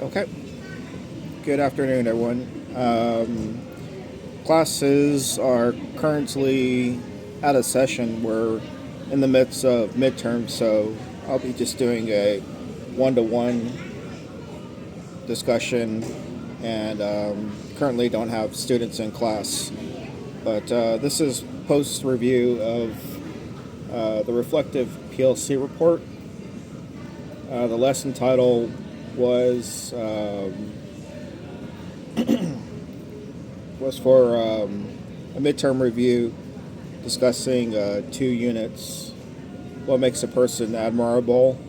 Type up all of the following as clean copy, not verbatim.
Okay. Good afternoon, everyone. Classes are currently out of session. We're in the midst of midterms, so I'll be just doing a one-to-one discussion, and currently don't have students in class. But this is post review of the reflective PLC report. The lesson title was for a midterm review discussing 2 units: what makes a person admirable,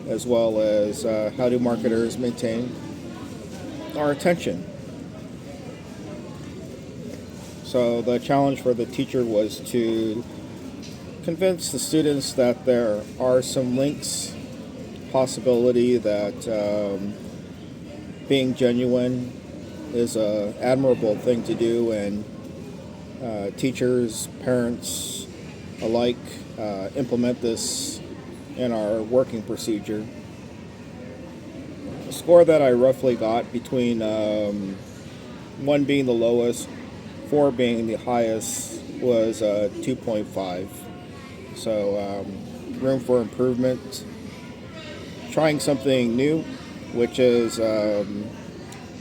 as well as how do marketers maintain our attention. So the challenge for the teacher was to convince the students that there are some links, possibility that being genuine is a admirable thing to do, and teachers, parents alike implement this in our working procedure. The score that I roughly got, between 1 being the lowest, 4 being the highest, was 2.5. So room for improvement. Trying something new, which is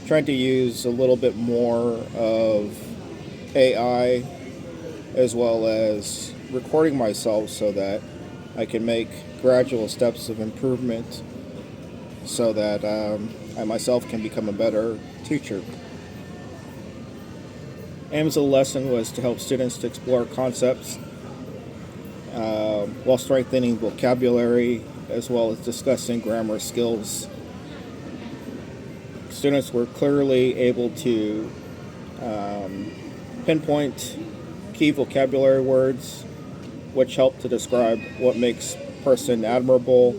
trying to use a little bit more of AI, as well as recording myself so that I can make gradual steps of improvement so that I myself can become a better teacher. Aims of the lesson was to help students to explore concepts while strengthening vocabulary, as well as discussing grammar skills. Students were clearly able to pinpoint key vocabulary words, which help to describe what makes a person admirable,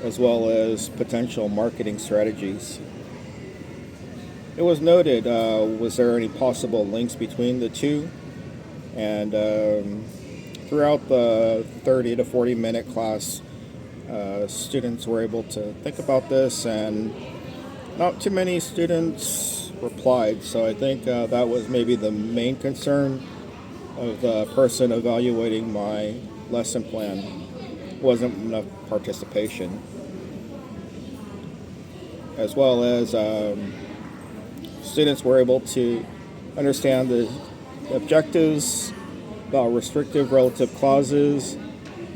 as well as potential marketing strategies. It was noted, was there any possible links between the two? And throughout the 30 to 40 minute class, students were able to think about this, and not too many students replied. So I think that was maybe the main concern of the person evaluating my lesson plan. Wasn't enough participation, as well as students were able to understand the objectives about restrictive relative clauses,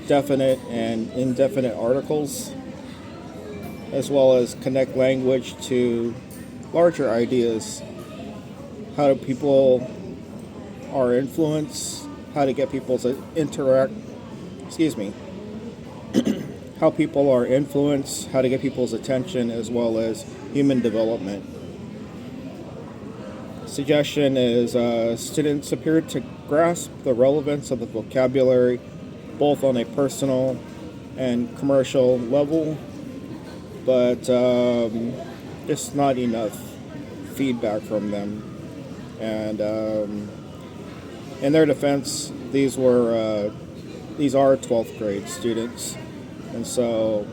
definite and indefinite articles, as well as connect language to larger ideas. How do people are influenced, how to get people to how people are influenced, how to get people's attention, as well as human development. Suggestion is students appeared to grasp the relevance of the vocabulary both on a personal and commercial level, but just not enough feedback from them. And in their defense, these are 12th grade students, and so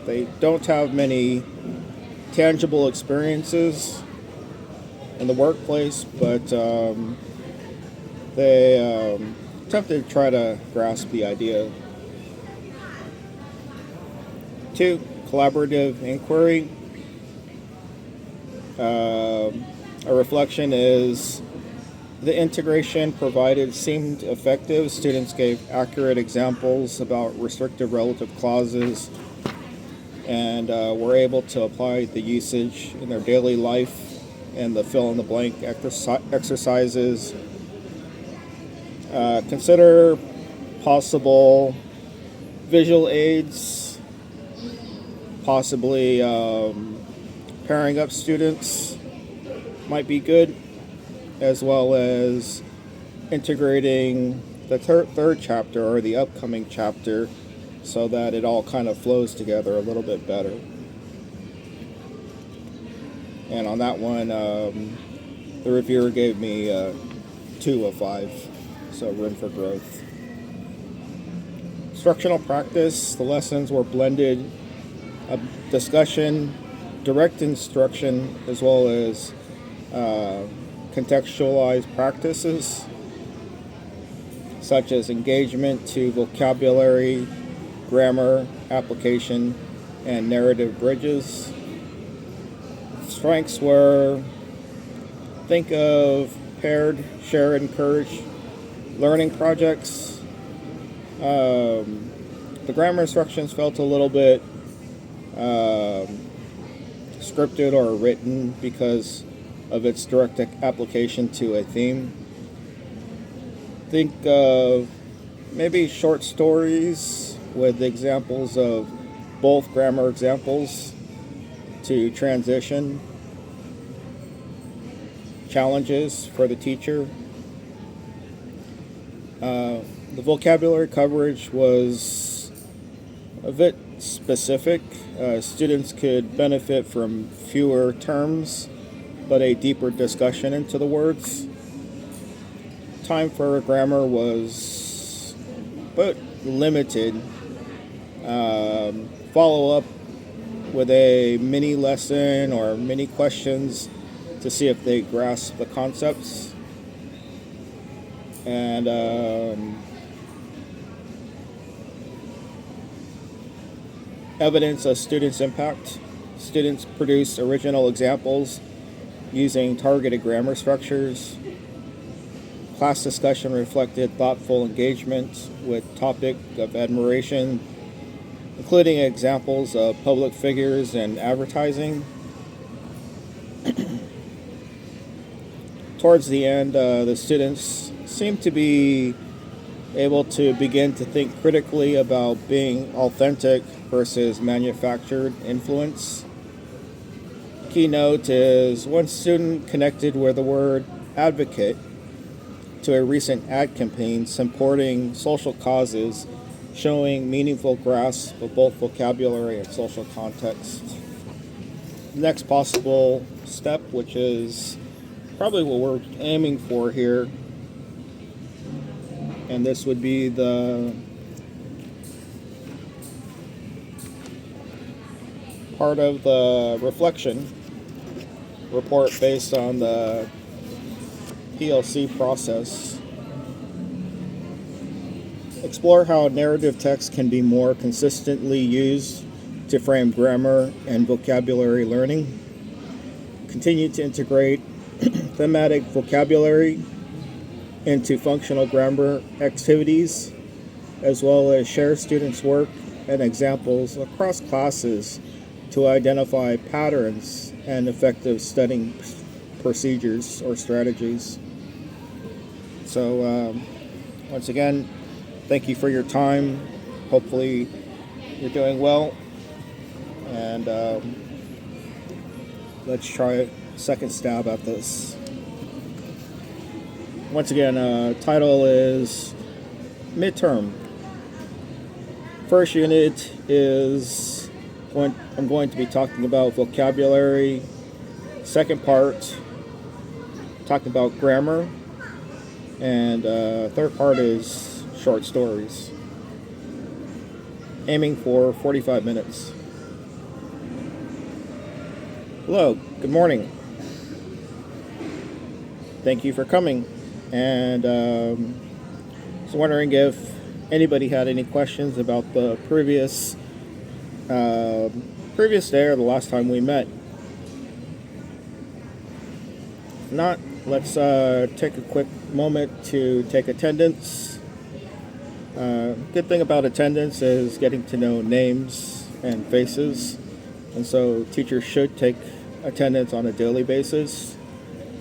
they don't have many tangible experiences in the workplace, but they attempted to try to grasp the idea. 2, collaborative inquiry. A reflection is the integration provided seemed effective. Students gave accurate examples about restrictive relative clauses, and were able to apply the usage in their daily life and the fill-in-the-blank exercises. Consider possible visual aids, possibly pairing up students might be good, as well as integrating the third chapter or the upcoming chapter so that it all kind of flows together a little bit better. And on that one, the reviewer gave me 2 of 5, so room for growth. Instructional practice, the lessons were blended a discussion, direct instruction, as well as contextualized practices such as engagement to vocabulary, grammar, application, and narrative bridges. Strengths were think of paired, share, encourage learning projects. The grammar instructions felt a little bit scripted or written because of its direct application to a theme. Think of maybe short stories with examples of both grammar examples to transition, challenges for the teacher. The vocabulary coverage was a bit specific. Students could benefit from fewer terms, but a deeper discussion into the words. Time for grammar was but limited. Follow up with a mini lesson or mini questions to see if they grasp the concepts. And evidence of students' impact. Students produce original examples using targeted grammar structures. Class discussion reflected thoughtful engagement with topic of admiration, including examples of public figures and advertising. Towards the end, the students seemed to be able to begin to think critically about being authentic versus manufactured influence. Keynote is one student connected with the word advocate to a recent ad campaign supporting social causes, showing meaningful grasp of both vocabulary and social context. Next possible step, which is probably what we're aiming for here, and this would be the part of the reflection report based on the PLC process. Explore how narrative text can be more consistently used to frame grammar and vocabulary learning. Continue to integrate thematic vocabulary into functional grammar activities, as well as share students' work and examples across classes to identify patterns and effective studying procedures or strategies. So once again, thank you for your time. Hopefully you're doing well, and let's try a second stab at this. Once again, title is Midterm. First unit is I'm going to be talking about vocabulary. Second part, talking about grammar. And third part is short stories. Aiming for 45 minutes. Hello, good morning. Thank you for coming. And I was wondering if anybody had any questions about the previous day or the last time we met. If not, let's take a quick moment to take attendance. Good thing about attendance is getting to know names and faces, and so teachers should take attendance on a daily basis.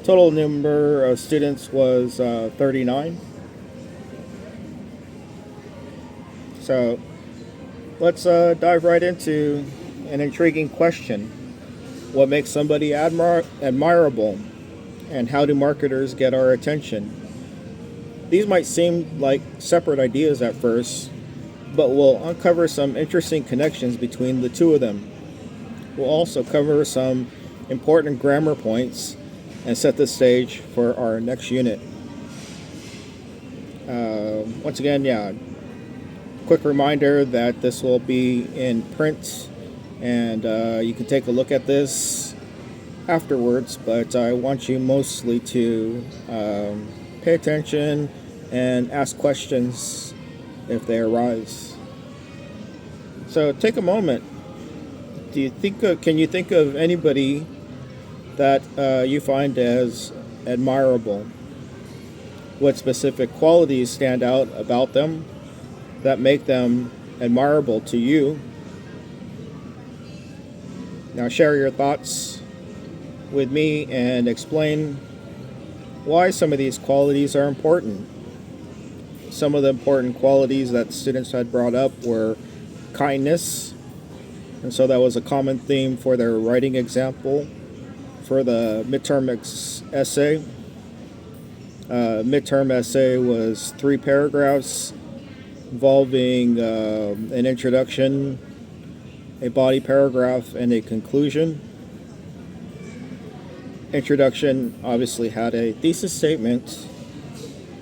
Total number of students was 39. So let's dive right into an intriguing question. What makes somebody admirable? And how do marketers get our attention? These might seem like separate ideas at first, but we'll uncover some interesting connections between the two of them. We'll also cover some important grammar points and set the stage for our next unit. Once again, quick reminder that this will be in print And you can take a look at this afterwards, but I want you mostly to pay attention and ask questions if they arise. So take a moment. Can you think of anybody that you find as admirable? What specific qualities stand out about them that make them admirable to you? Now share your thoughts with me and explain why some of these qualities are important. Some of the important qualities that students had brought up were kindness, and so that was a common theme for their writing example for the essay. Midterm essay was 3 paragraphs involving an introduction, a body paragraph, and a conclusion. Introduction obviously had a thesis statement,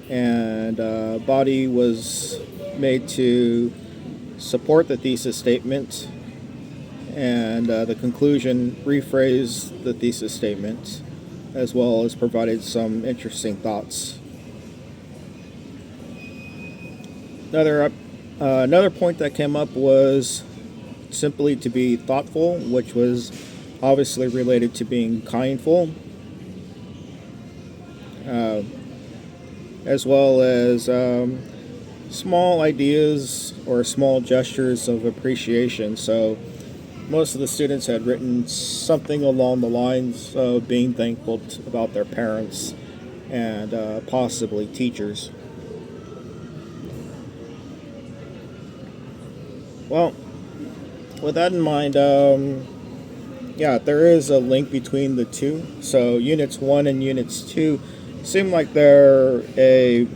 and body was made to support the thesis statement, and the conclusion rephrased the thesis statement as well as provided some interesting thoughts. Another point that came up was simply to be thoughtful, which was obviously related to being kindful, as well as small ideas or small gestures of appreciation. So most of the students had written something along the lines of being thankful about their parents and possibly teachers. Well, with that in mind, there is a link between the two. So Units 1 and Units 2 seem like they're a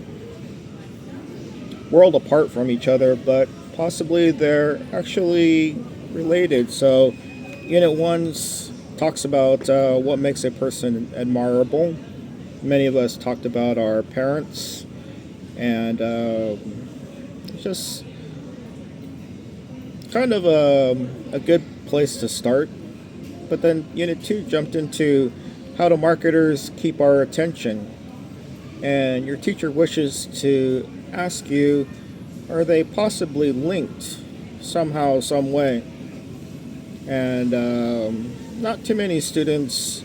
world apart from each other, but possibly they're actually related. So Unit 1 talks about what makes a person admirable. Many of us talked about our parents, and just kind of a good place to start. But then Unit 2 jumped into how do marketers keep our attention, and your teacher wishes to ask you, are they possibly linked somehow, some way? And not too many students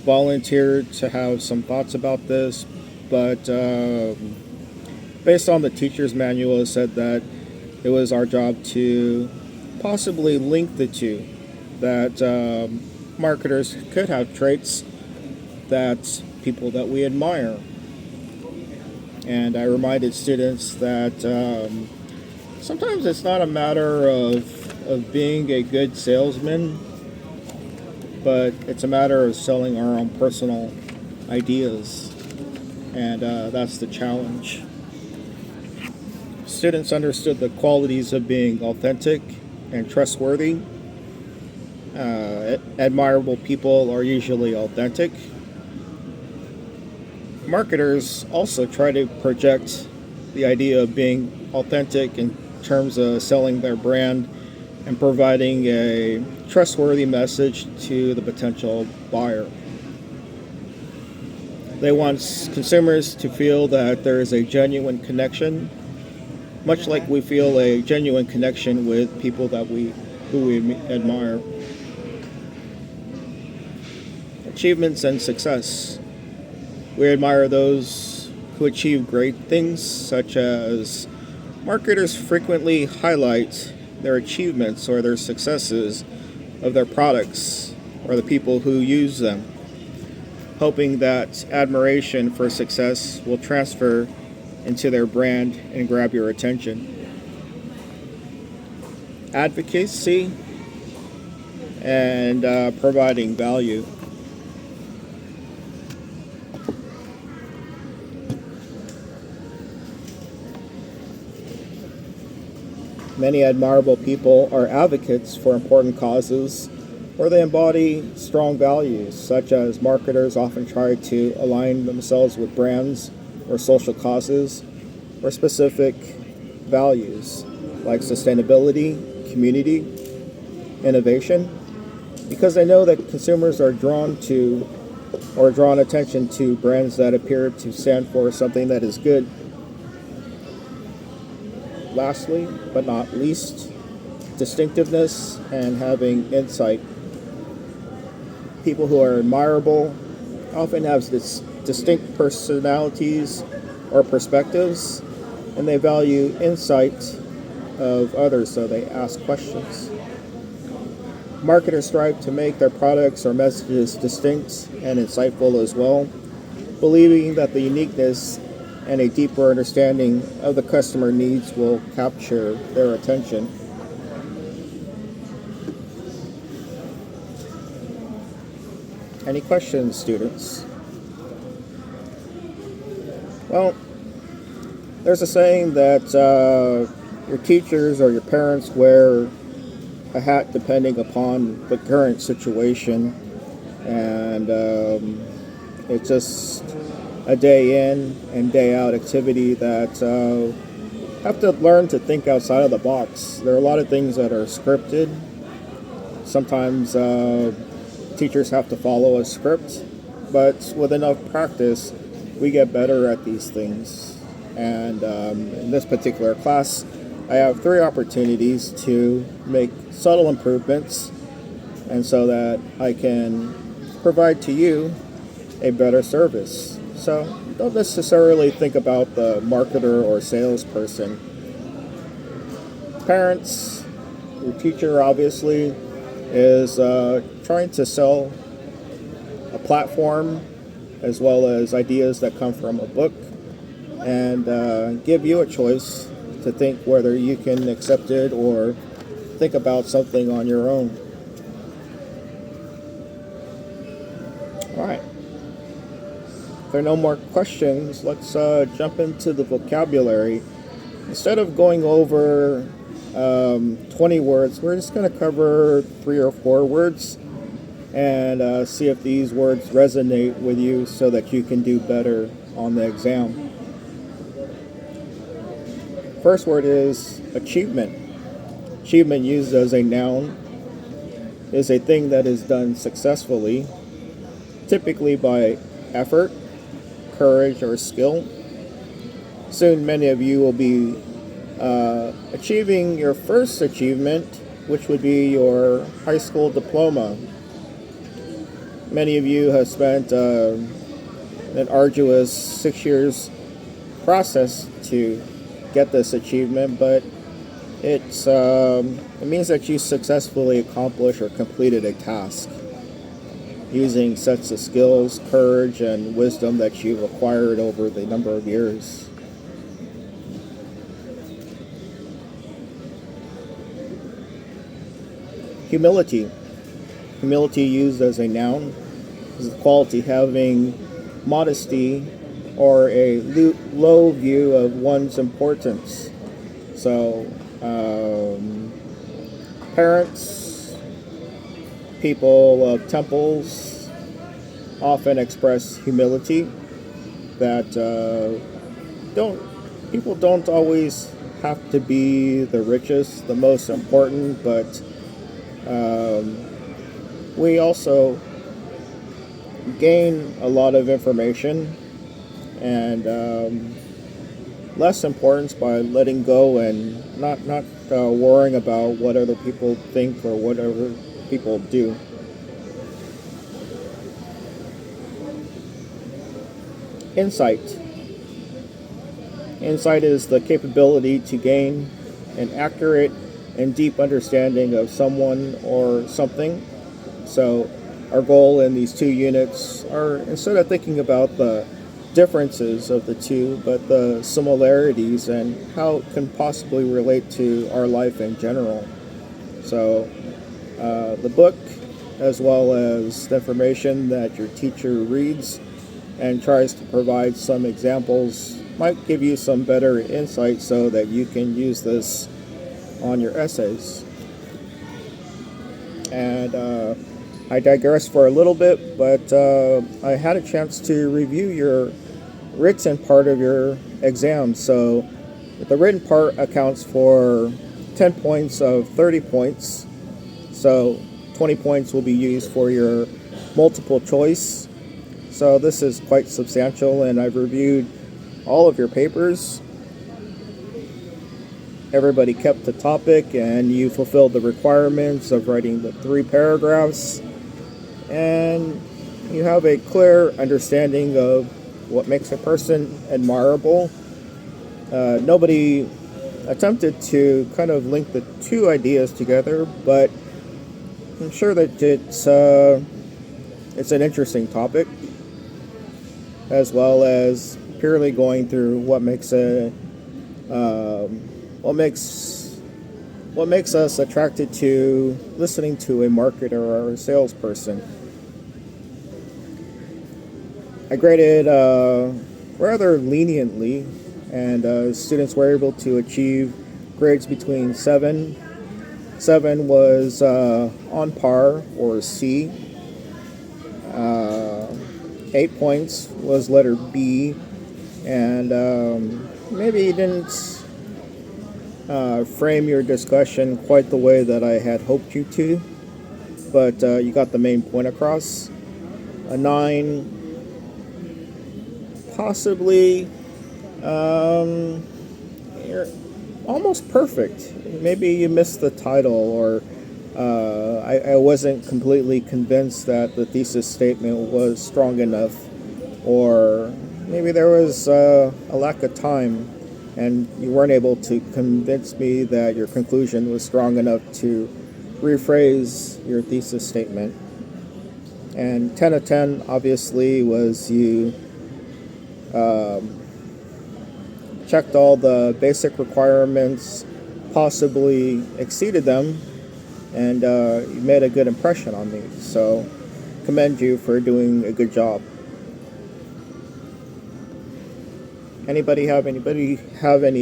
volunteered to have some thoughts about this, but based on the teacher's manual, it said that it was our job to possibly link the two, that marketers could have traits that people that we admire. And I reminded students that sometimes it's not a matter of being a good salesman, but it's a matter of selling our own personal ideas, and that's the challenge. Students understood the qualities of being authentic and trustworthy. Admirable people are usually authentic. Marketers also try to project the idea of being authentic in terms of selling their brand and providing a trustworthy message to the potential buyer. They want consumers to feel that there is a genuine connection, much like we feel a genuine connection with people who we admire. Achievements and success. We admire those who achieve great things, such as marketers frequently highlight their achievements or their successes of their products or the people who use them, hoping that admiration for success will transfer into their brand and grab your attention. Advocacy and providing value. Many admirable people are advocates for important causes, or they embody strong values, such as marketers often try to align themselves with brands or social causes or specific values like sustainability, community, innovation, because I know that consumers are drawn to or drawn attention to brands that appear to stand for something that is good. Lastly, but not least, distinctiveness and having insight. People who are admirable often have this distinct personalities or perspectives, and they value insight of others, so they ask questions. Marketers strive to make their products or messages distinct and insightful as well, believing that the uniqueness and a deeper understanding of the customer needs will capture their attention. Any questions, students? Well, there's a saying that your teachers or your parents wear a hat depending upon the current situation, and it's just a day in and day out activity that have to learn to think outside of the box. There are a lot of things that are scripted. Sometimes teachers have to follow a script, but with enough practice, we get better at these things. And in this particular class, I have 3 opportunities to make subtle improvements, and so that I can provide to you a better service. So don't necessarily think about the marketer or salesperson. Parents, your teacher obviously is trying to sell a platform as well as ideas that come from a book, and give you a choice to think whether you can accept it or think about something on your own. All right. If there are no more questions, let's jump into the vocabulary. Instead of going over 20 words, we're just going to cover 3 or 4 words and see if these words resonate with you so that you can do better on the exam. First word is achievement. Achievement, used as a noun, is a thing that is done successfully, typically by effort, courage, or skill. Soon many of you will be achieving your first achievement, which would be your high school diploma. Many of you have spent an arduous 6 years process to get this achievement, but it means that you successfully accomplished or completed a task using sets of skills, courage, and wisdom that you've acquired over the number of years. Humility. Humility, used as a noun, is the quality having modesty or a low view of one's importance. So, parents, people of temples often express humility that people don't always have to be the richest, the most important, but we also gain a lot of information and less importance by letting go and not worrying about what other people think or what other people do. Insight. Insight is the capability to gain an accurate and deep understanding of someone or something. So our goal in these 2 units are, instead of thinking about the differences of the 2, but the similarities and how it can possibly relate to our life in general. So the book, as well as the information that your teacher reads and tries to provide some examples, might give you some better insight so that you can use this on your essays. And I digress for a little bit, but I had a chance to review your written part of your exam. So the written part accounts for 10 points of 30 points. So 20 points will be used for your multiple choice. So this is quite substantial, and I've reviewed all of your papers. Everybody kept the topic, and you fulfilled the requirements of writing the 3 paragraphs, and you have a clear understanding of what makes a person admirable. Nobody attempted to kind of link the 2 ideas together, but I'm sure that it's an interesting topic, as well as purely going through what makes us attracted to listening to a marketer or a salesperson. I graded rather leniently, and students were able to achieve grades between 7. 7 was on par, or C. 8 points was letter B, and maybe you didn't frame your discussion quite the way that I had hoped you to, but you got the main point across. A 9, possibly, you're almost perfect. Maybe you missed the title, or I wasn't completely convinced that the thesis statement was strong enough, or maybe there was a lack of time and you weren't able to convince me that your conclusion was strong enough to rephrase your thesis statement. And 10 of 10 obviously was you checked all the basic requirements, possibly exceeded them, and you made a good impression on me. So commend you for doing a good job. Anybody have any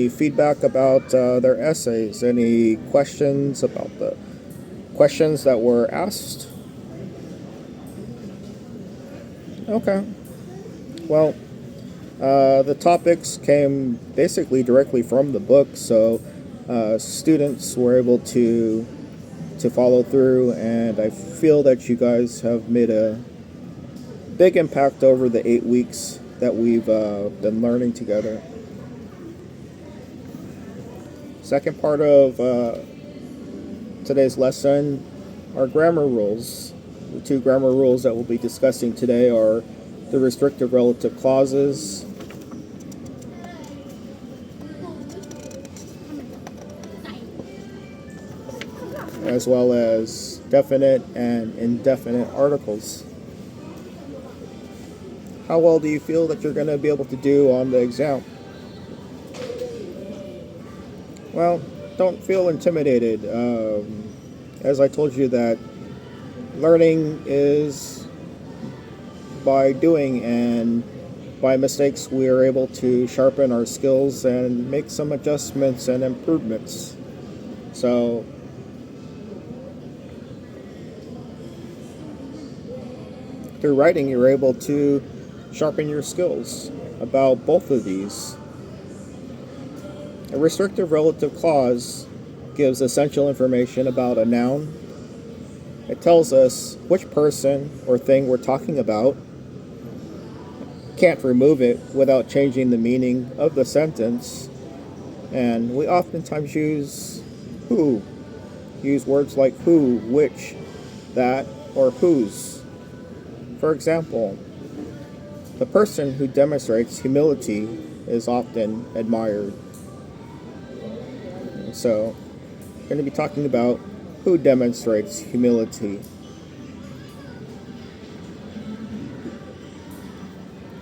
feedback about their essays? Any questions about the questions that were asked? Okay. Well, the topics came basically directly from the book, so students were able to follow through, and I feel that you guys have made a big impact over the 8 weeks that we've been learning together. Second part of today's lesson are grammar rules. The 2 grammar rules that we'll be discussing today are the restrictive relative clauses as well as definite and indefinite articles. How well do you feel that you're going to be able to do on the exam? Well, don't feel intimidated. As I told you, that learning is by doing, and by mistakes we are able to sharpen our skills and make some adjustments and improvements. So through writing, you're able to sharpen your skills about both of these. A restrictive relative clause gives essential information about a noun. It tells us which person or thing we're talking about. Can't remove it without changing the meaning of the sentence. And we oftentimes use who. Use words like who, which, that, or whose. For example, the person who demonstrates humility is often admired. So, we're going to be talking about who demonstrates humility.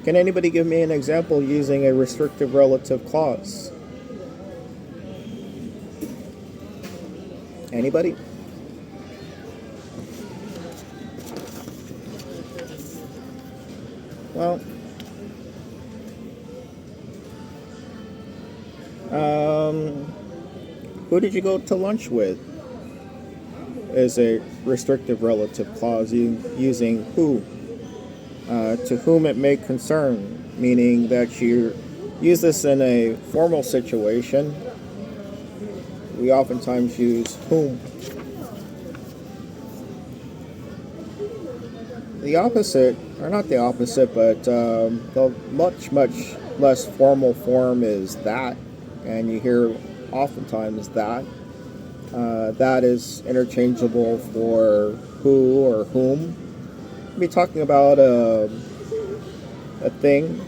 Can anybody give me an example using a restrictive relative clause? Anybody? Well, who did you go to lunch with? Is a restrictive relative clause using who. To whom it may concern, meaning that you use this in a formal situation. We oftentimes use whom. The opposite, or not the opposite, but the much less formal form is that, and you hear oftentimes that. That is interchangeable for who or whom. We'll be talking about a thing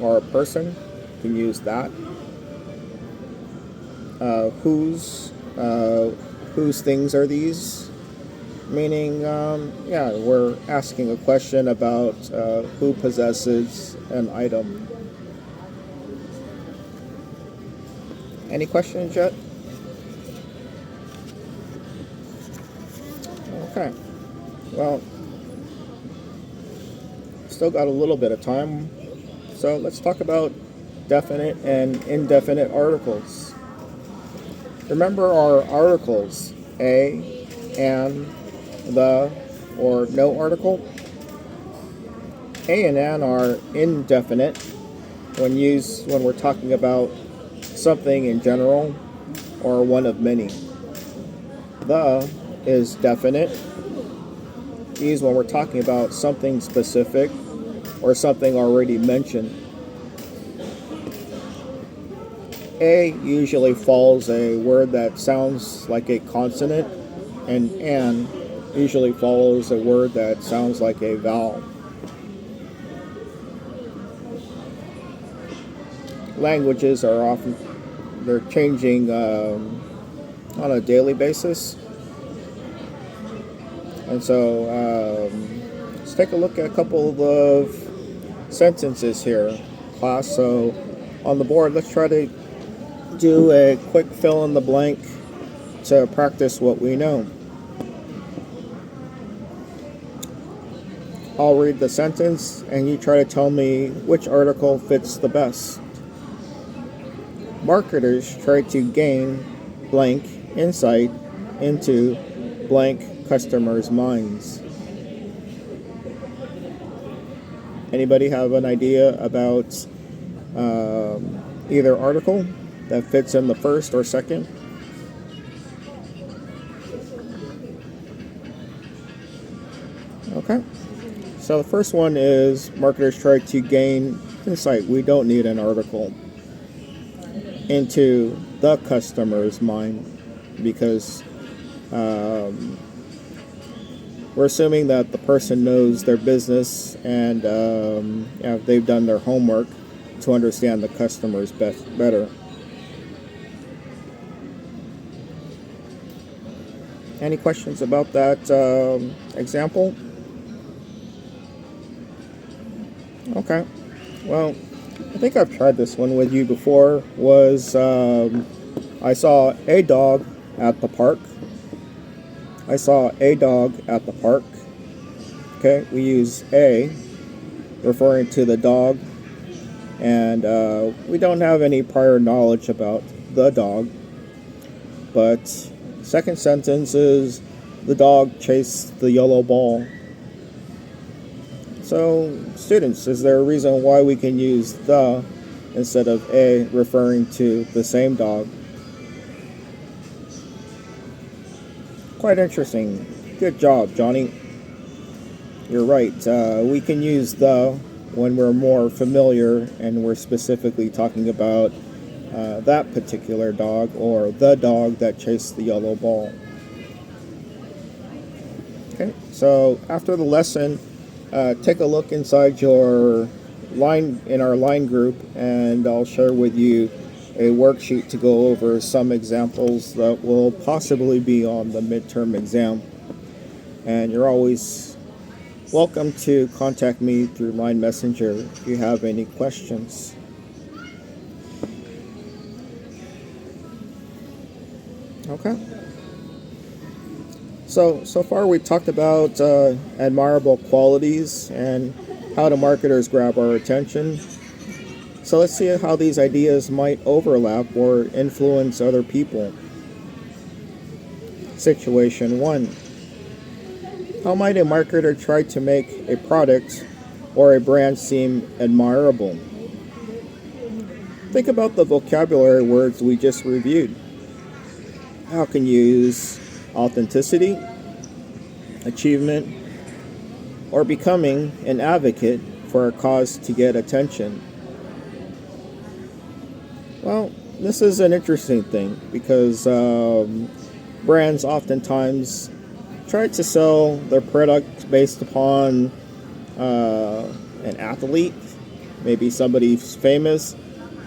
or a person. You can use that. Whose things are these? Meaning, we're asking a question about who possesses an item. Any questions yet? Okay. Well, still got a little bit of time, so let's talk about definite and indefinite articles. Remember our articles, a, and, the, or no article? A and an are indefinite when used when we're talking about something in general or one of many. The is definite, used when we're talking about something specific or something already mentioned. A usually follows a word that sounds like a consonant, and an usually follows a word that sounds like a vowel. Languages are often, they're changing on a daily basis. And so let's take a look at a couple of sentences here, class. So on the board, let's try to do a quick fill in the blank to practice what we know. I'll read the sentence and you try to tell me which article fits the best. Marketers try to gain blank insight into blank customers' minds. Anybody have an idea about either article that fits in the first or second? Okay. So the first one is marketers try to gain insight. We don't need an article into the customer's mind because we're assuming that the person knows their business and they've done their homework to understand the customers better. Any questions about that example? Okay. Well, I think I've tried this one with you before. I saw a dog at the park. I saw a dog at the park. Okay, we use a referring to the dog, and we don't have any prior knowledge about the dog. But second sentence is the dog chased the yellow ball. So, students, is there a reason why we can use the instead of a referring to the same dog? Quite interesting. Good job, Johnny. You're right. We can use the when we're more familiar and we're specifically talking about that particular dog or the dog that chased the yellow ball. Okay, so after the lesson, take a look inside your line in our line group, and I'll share with you a worksheet to go over some examples that will possibly be on the midterm exam. And you're always welcome to contact me through Line Messenger if you have any questions. Okay. So far we talked about admirable qualities and how do marketers grab our attention. So let's see how these ideas might overlap or influence other people. Situation 1. How might a marketer try to make a product or a brand seem admirable? Think about the vocabulary words we just reviewed. How can you use authenticity, achievement, or becoming an advocate for a cause to get attention. Well, this is an interesting thing because brands oftentimes try to sell their product based upon an athlete, maybe somebody famous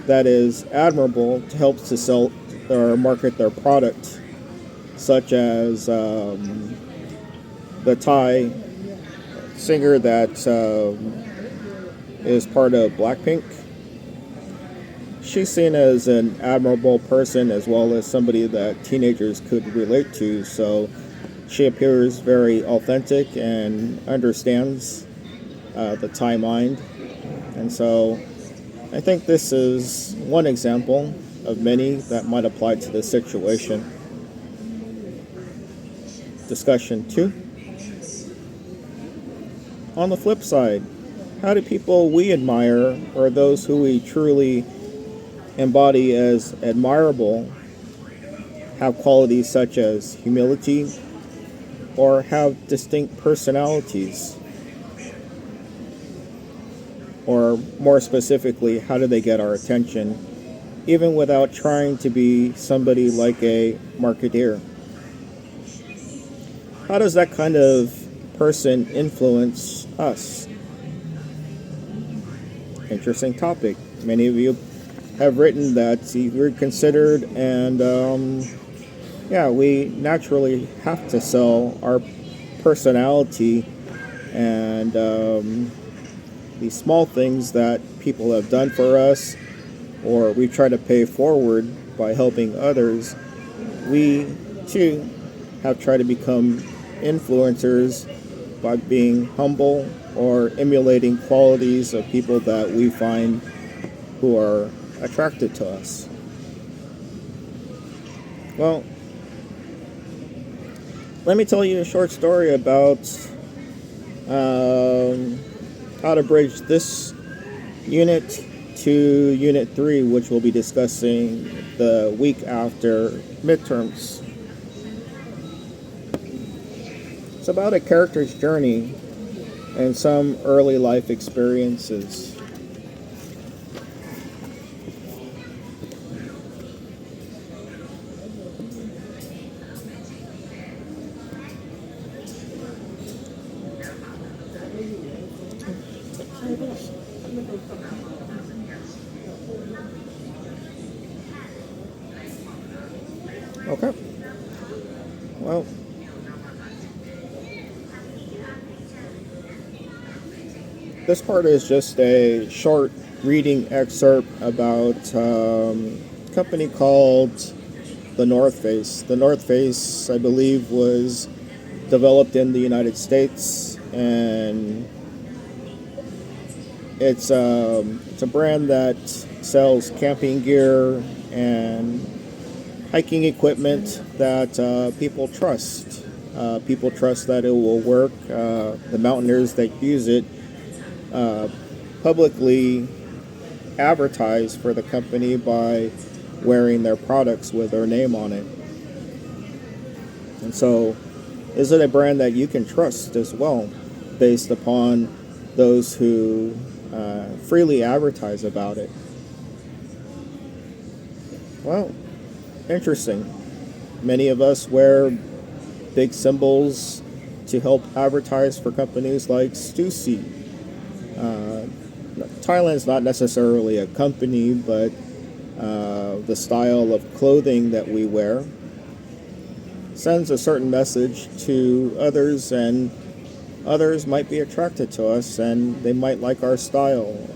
that is admirable to help to sell or market their product, such as the Thai singer that is part of Blackpink. She's seen as an admirable person as well as somebody that teenagers could relate to, so she appears very authentic and understands the Thai mind. And so I think this is one example of many that might apply to this situation. Discussion 2. On the flip side, how do people we admire or those who we truly embody as admirable have qualities such as humility or have distinct personalities? Or more specifically, how do they get our attention even without trying to be somebody like a marketeer? How does that kind of person influence us? Interesting topic. Many of you have written that you're considered, and we naturally have to sell our personality and these small things that people have done for us, or we try to pay forward by helping others. We too have tried to become influencers by being humble or emulating qualities of people that we find who are attracted to us. Well, let me tell you a short story about how to bridge this unit to Unit 3, which we'll be discussing the week after midterms. It's about a character's journey and some early life experiences. Okay. Well, this part is just a short reading excerpt about a company called the North Face. The North Face, I believe, was developed in the United States, and it's a brand that sells camping gear and hiking equipment that people trust. People trust that it will work. The mountaineers that use it publicly advertise for the company by wearing their products with their name on it. And so, is it a brand that you can trust as well, based upon those who freely advertise about it? Well, interesting. Many of us wear big symbols to help advertise for companies like Stussy. Thailand's not necessarily a company, but the style of clothing that we wear sends a certain message to others, and others might be attracted to us and they might like our style.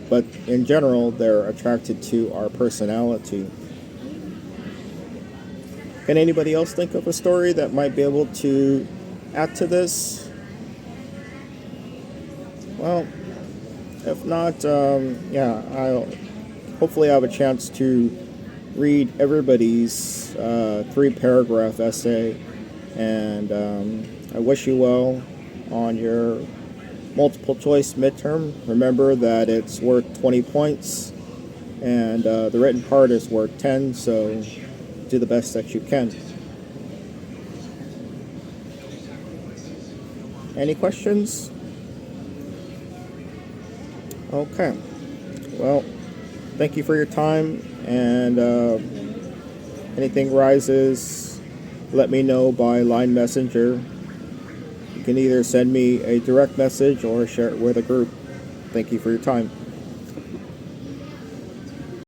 But in general, they're attracted to our personality. Can anybody else think of a story that might be able to add to this? Well, if not, I'll hopefully have a chance to read everybody's 3-paragraph essay, and I wish you well on your multiple choice midterm. Remember that it's worth 20 points, and the written part is worth 10, so do the best that you can. Any questions? Okay. Well, thank you for your time, and anything rises, let me know by line messenger. You can either send me a direct message or share it with a group. Thank you for your time.